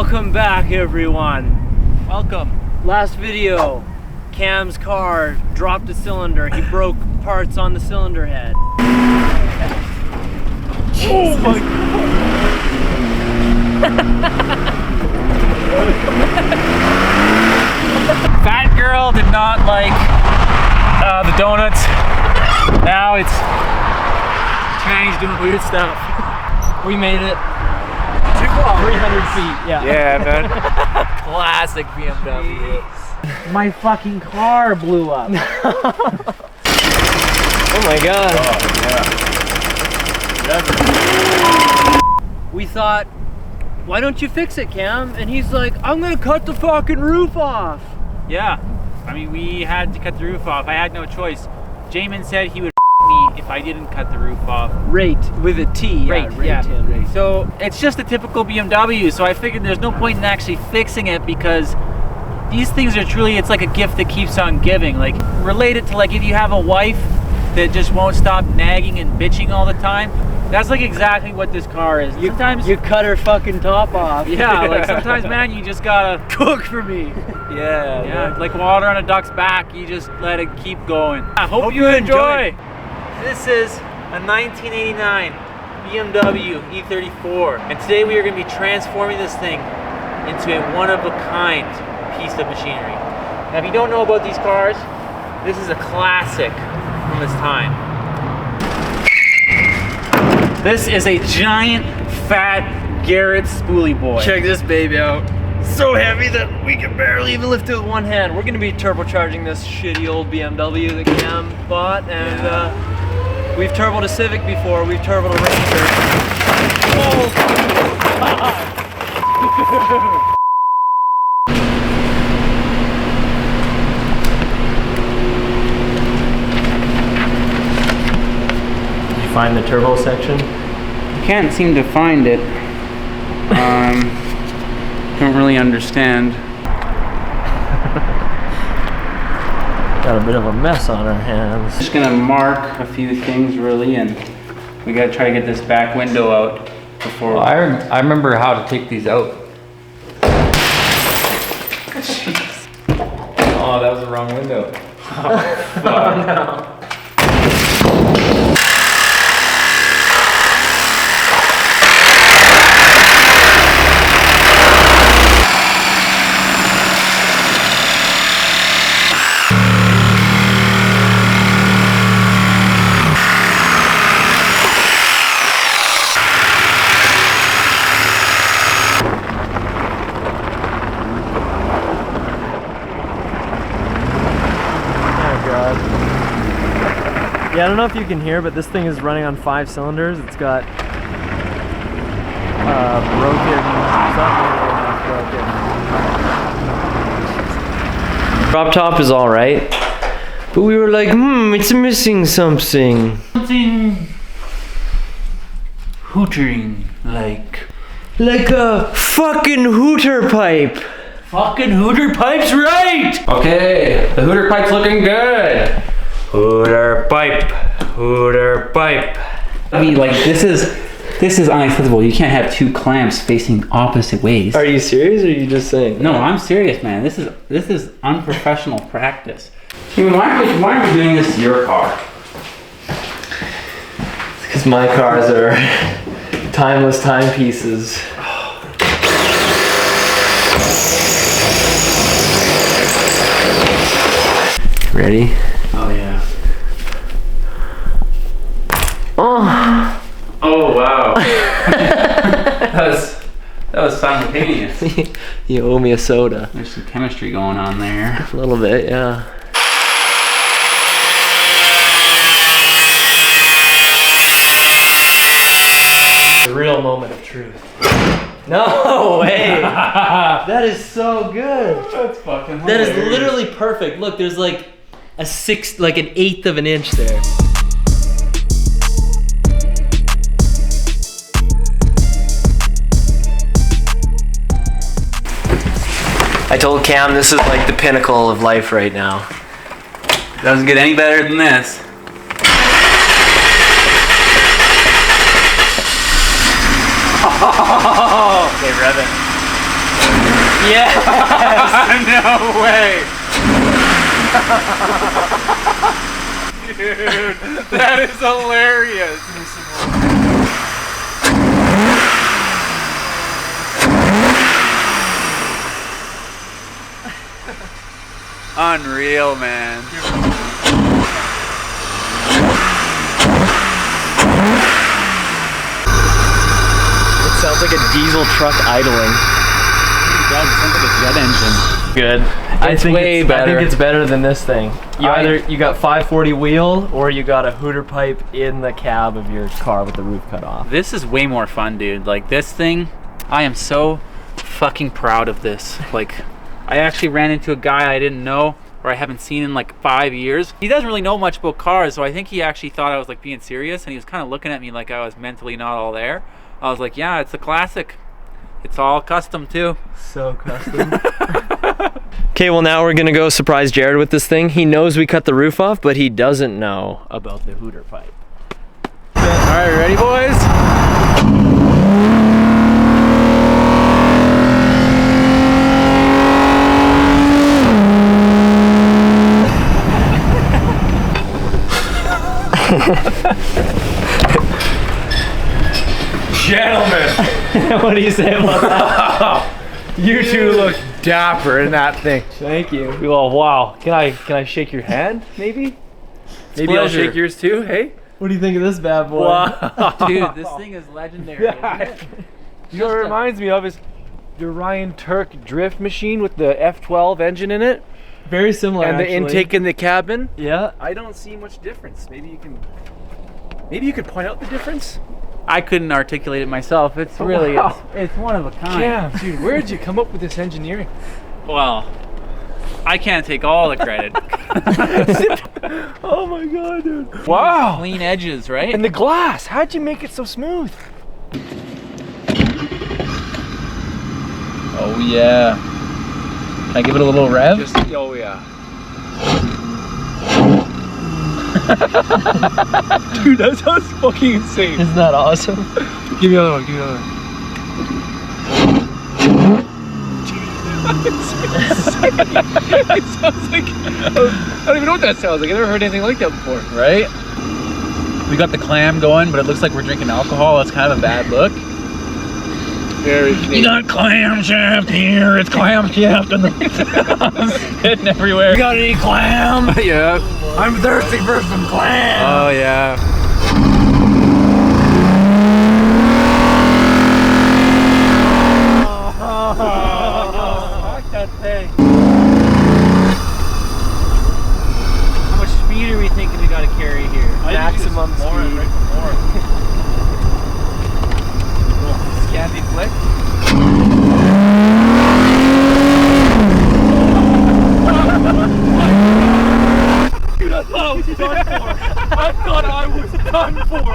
Welcome back, everyone. Welcome. Last video, Cam's car dropped a cylinder. He broke parts on the cylinder head. Oh my god. Fat girl did not like the donuts. Now it's Chang's doing weird stuff. We made it. 300 feet. Yeah, man. Classic BMW. My fucking car blew up. Oh my god. Oh, yeah. We thought, why don't you fix it, Cam? And he's like, I'm gonna cut the fucking roof off. Yeah. I mean, we had to cut the roof off. I had no choice. Jamin said he would me if I didn't cut the roof off. Rate with a T. Rate, yeah. Rate. So it's just a typical BMW. So I figured there's no point in actually fixing it because these things are truly, it's like a gift that keeps on giving. Like related to like if you have a wife that just won't stop nagging and bitching all the time, that's like exactly what this car is. Sometimes you cut her fucking top off. Yeah, like sometimes, man, you just gotta cook for me. Yeah, like water on a duck's back, you just let it keep going. I hope you enjoy. This is a 1989 BMW E34, and today we are going to be transforming this thing into a one-of-a-kind piece of machinery. Now, if you don't know about these cars, this is a classic from its time. This is a giant, fat Garrett spoolie boy. Check this baby out. So heavy that we can barely even lift it with one hand. We're gonna be turbocharging this shitty old BMW that Cam bought, and we've turboed a Civic before. We've turboed a Ranger. Oh God! Did you find the turbo section? Can't seem to find it. Don't really understand. Got a bit of a mess on our hands. Just gonna mark a few things really, and we gotta try to get this back window out before. Well, I remember how to take these out. Oh, that was the wrong window. Oh, fuck. No. Yeah, I don't know if you can hear, but this thing is running on 5 cylinders. It's got broken. Drop top is all right, but we were like, it's missing something. Something hootering like a fucking hooter pipe. Fucking hooter pipe's right. Okay, the hooter pipe's looking good. Hooter pipe, hooter pipe. I mean, like this is unacceptable. You can't have two clamps facing opposite ways. Are you serious, or are you just saying? No, I'm serious, man. This is unprofessional practice. I mean, why are we doing this to your car? Because my cars are timeless timepieces. Ready? Oh yeah. Oh. Oh wow. that was simultaneous. You owe me a soda. There's some chemistry going on there. A little bit, yeah. The real moment of truth. No way! That is so good. That's fucking That is hilarious. literally perfect. Look, there's like an 1/8 of an inch there. I told Cam this is like the pinnacle of life right now. Doesn't get any better than this. Okay, rev it. Yes! No way! Dude, that is hilarious. Unreal, man. It sounds like a diesel truck idling. It does. It sounds like a jet engine. Good. I think it's better than this thing. You got 540 wheel or you got a hooter pipe in the cab of your car with the roof cut off. This is way more fun, dude. Like this thing, I am so fucking proud of this. Like, I actually ran into a guy I didn't know or I haven't seen in like 5 years. He doesn't really know much about cars, so I think he actually thought I was like being serious, and he was kind of looking at me like I was mentally not all there. I was like, yeah, it's a classic. It's all custom too. So custom. Okay, well now we're gonna go surprise Jared with this thing. He knows we cut the roof off, but he doesn't know about the hooter pipe. All right, ready, boys? Gentlemen, What do you say about that? you two look dapper in that thing. Thank you. Well, wow. Can I shake your hand, maybe? Maybe I'll pleasure. shake yours too, hey? What do you think of this bad boy? Wow. Dude, this thing is legendary. Isn't it? You know what it reminds me of is the Ryan Turk drift machine with the F12 engine in it. Very similar, And the actually. intake in the cabin. Yeah. I don't see much difference. Maybe you could point out the difference? I couldn't articulate it myself. It's really, wow. it's one of a kind. Yeah, dude, where did you come up with this engineering? Well, I can't take all the credit. Oh my god, dude. Wow. Clean edges, right? And the glass, how'd you make it so smooth? Oh yeah. Can I give it a little rev? Oh yeah. Dude, that sounds fucking insane. Isn't that awesome? Give me another one, give me another one. It sounds like, I don't even know what that sounds like. I've never heard anything like that before. Right? We got the clam going, but it looks like we're drinking alcohol. That's kind of a bad look. Very Canadian. got clam shaft here. It's clam shaft on the hitting everywhere. You got any clam? Yeah. I'm thirsty for some clam. Oh yeah. Fuck that thing. How much speed are we thinking we gotta carry here? Maximum speed. Candy flick. I thought I was done for.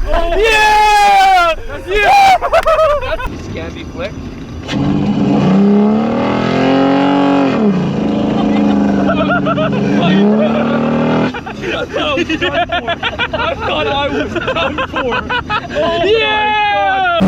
Oh. Yeah! Yeah! That's Candy flick. I thought I was done for. Oh yeah!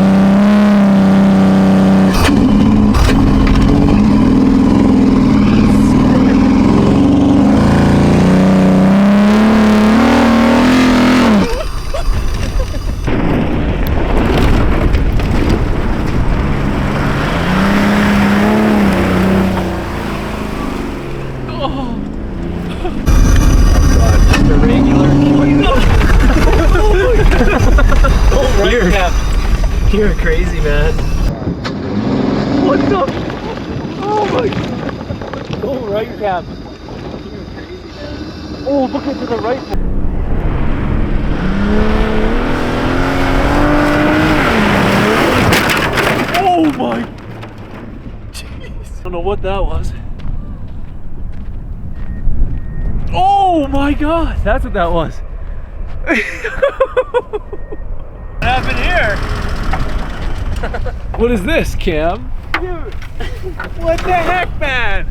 You're crazy, man. What the? Oh my god. Go right cab. You're crazy, man. Oh, look into the right. Oh my. Jeez. I don't know what that was. Oh my god. That's what that was. What happened here? What is this, Cam? Dude, what the heck, man?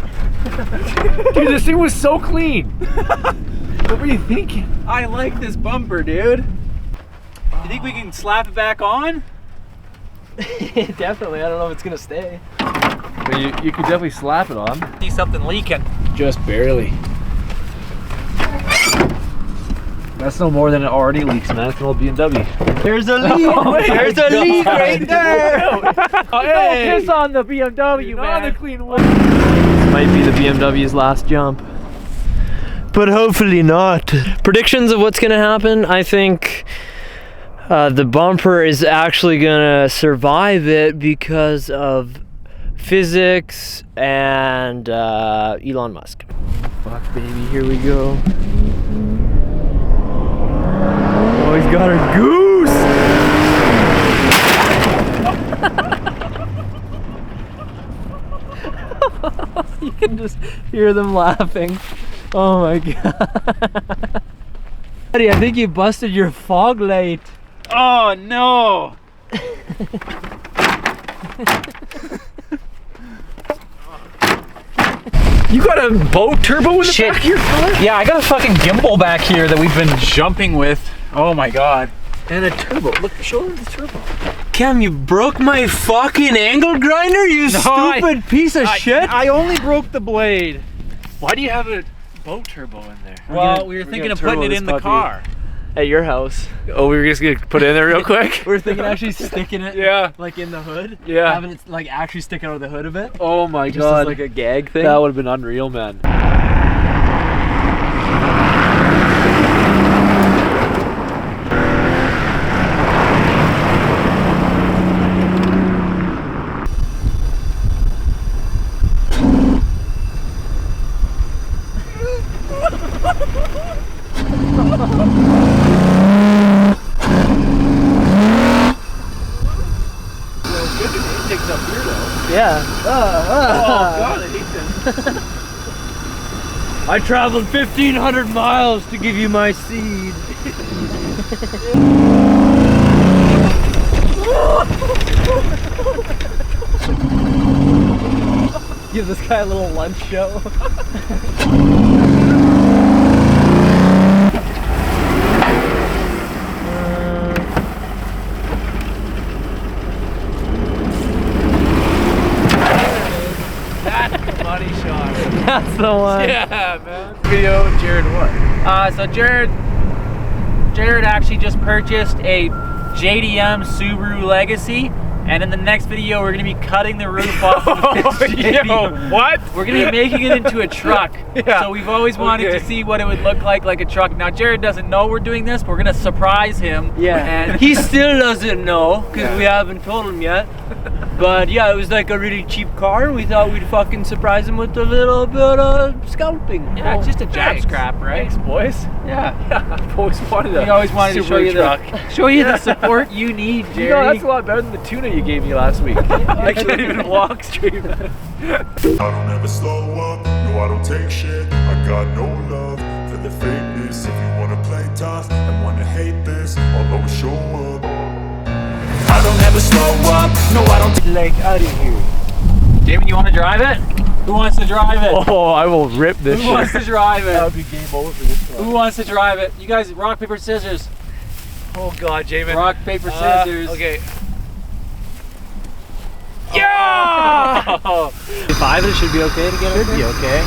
Dude, this thing was so clean. What were you thinking? I like this bumper, dude. You think we can slap it back on? Definitely. I don't know if it's gonna stay. But you could definitely slap it on. See something leaking. Just barely. That's no more than it already leaks, man. It's an old BMW. There's a leak. There's a leak right there. Don't piss on the BMW, man. The clean one. This might be the BMW's last jump, but hopefully not. Predictions of what's gonna happen. I think the bumper is actually gonna survive it because of physics and Elon Musk. Fuck, baby, here we go. Oh, he's got a goose! You can just hear them laughing. Oh my god. Buddy, I think you busted your fog light. Oh no! You got a boat turbo in the Shit. back of your car? Yeah, I got a fucking gimbal back here that we've been jumping with. Oh my god. And a turbo. Look, show them the turbo. Cam, you broke my fucking angle grinder, you stupid piece of shit. I only broke the blade. Why do you have a boat turbo in there? Well, we were thinking of putting it in the car. At your house. Oh, we were just gonna put it in there real quick? We were thinking actually sticking it Yeah. like in the hood. Yeah. Having it like actually stick out of the hood of it. Oh my Just god. as like a gag thing. That would have been unreal, man. Yeah. Oh god, I hate this. I traveled 1,500 miles to give you my seed. Give this guy a little lunch show. Money shot. That's the one. Yeah, man. Video, Jared, what? So Jared actually just purchased a JDM Subaru Legacy, and in the next video we're gonna be cutting the roof off of this JDM. What? We're gonna be making it into a truck. Yeah. So we've always wanted to see what it would look like a truck. Now Jared doesn't know we're doing this, but we're gonna surprise him. Yeah. And He still doesn't know because we haven't told him yet. But yeah, it was like a really cheap car. We thought we'd fucking surprise him with a little bit of scalping. yeah, it's just a jab Thanks. scrap, right? Thanks, boys. Yeah. I've always wanted We always wanted to show you truck. show you the support you need, Jerry. You know, that's a lot better than the tuna you gave me last week. I can't even walk straight. I don't ever slow up, no I don't take shit. I got no love for the fakeness. If you wanna play tough and wanna hate this, I'll always show up. I don't ever slow up, no I don't Like out of here. Damon, you want to drive it? Who wants to drive it? Oh, I will rip this Who wants to drive That it? would be game over for this one. Who wants to drive it? You guys, rock, paper, scissors. Oh god, Jamin. Rock, paper, scissors. Okay. Yeah! 5 it should be okay to get Should be okay.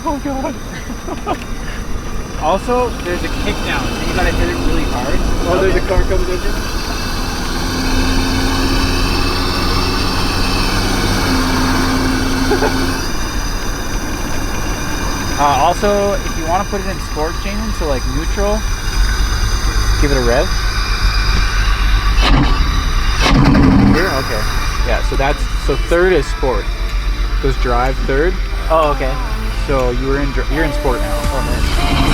Oh god. Also, there's a kick down, so you gotta hit it really hard. Oh, there's a car coming in. Also, if you want to put it in sports changing, so like neutral, give it a rev. Here, okay. Yeah, so third is sport. Goes drive third. Oh, okay. So you're in sport now. Oh, man.